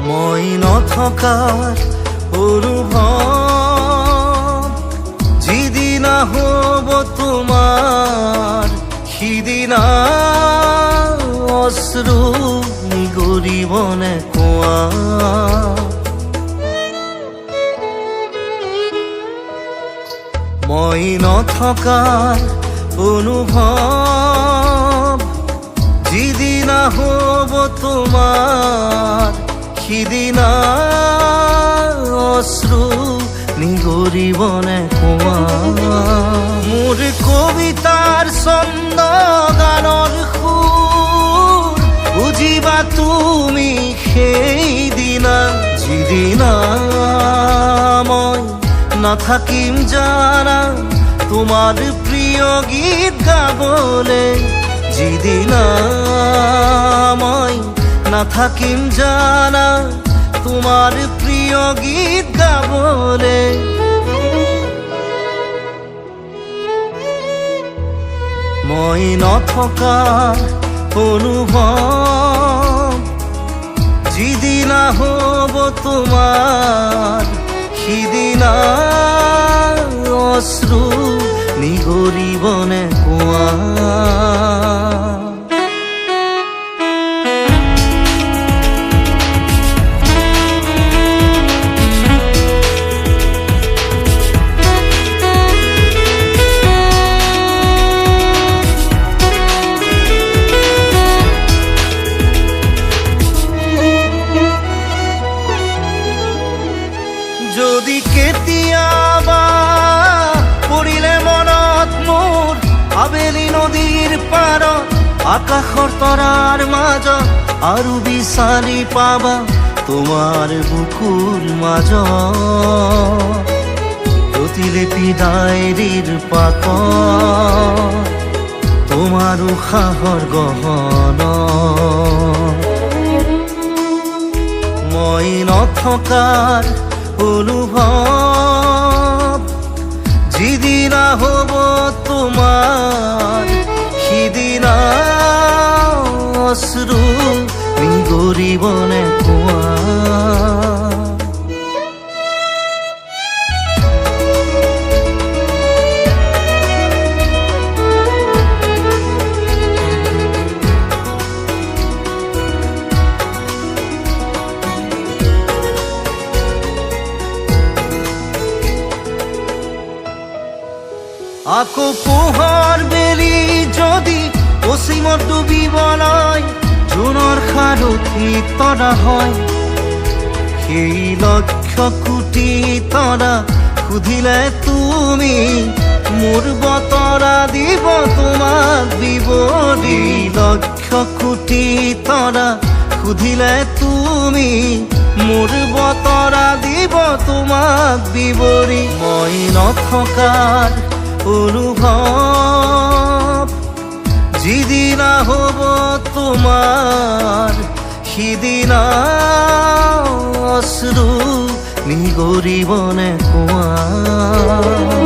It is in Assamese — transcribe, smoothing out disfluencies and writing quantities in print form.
মই নথকাৰ অনুভৱ যিদিনা হ'ব তোমাৰ সিদিনা অশ্ৰু নিগৰিবনে কোৱা। মই নথকাৰ অনুভৱ যিদিনা হ'ব তোমাৰ সিদিনা অশ্ৰু নিগৰিবনে কোৱা। মোৰ কবিতাৰ ছন্দ গানৰ সুৰ বুজিবা তুমি সেইদিনা যিদিনা মই নাথাকিম জানা তোমাৰ প্ৰিয় গীত গাবলে। যিদিনা মই নাথাকিম জানা তোমাৰ প্ৰিয় গীত গাবলে। মই নথকাৰ অনুভৱ যিদিনা হ'ব তোমাৰ সিদিনা অশ্ৰু নিগৰিবনে কোৱা। যদি কেতিয়াবা পৰিলে মনত মোৰ আবেলি নদীৰ পাৰত আকাশৰ তৰাৰ মাজত আৰু বিচাৰি পাবা তোমাৰ বুকুৰ মাজত প্ৰতিলিপি ডায়েৰীৰ পাতত তোমাৰ উশাহৰ গহনা। মই নথকাৰ অনুভৱ যিদিনা হ'ব তোমাৰ সিদিনা অশ্ৰু নিগৰিবনে কোৱা। আকৌ পোহৰ বেলি যদি পশ্চিমত ডুবিবলৈ জোনৰ সাৰথি তৰা হয় সেই লক্ষ কোটি তৰা সুধিলে তুমি মোৰ বতৰা দিব তোমাক বিৱৰি। লক্ষ কোটি তৰা সুধিলে তুমি মোৰ বতৰা দিব তোমাক বিৱৰি। মই নথকাৰ অনুভৱ যিদিনা হ'ব তোমাৰ সিদিনা অশ্ৰু নিগৰিবনে কোৱা।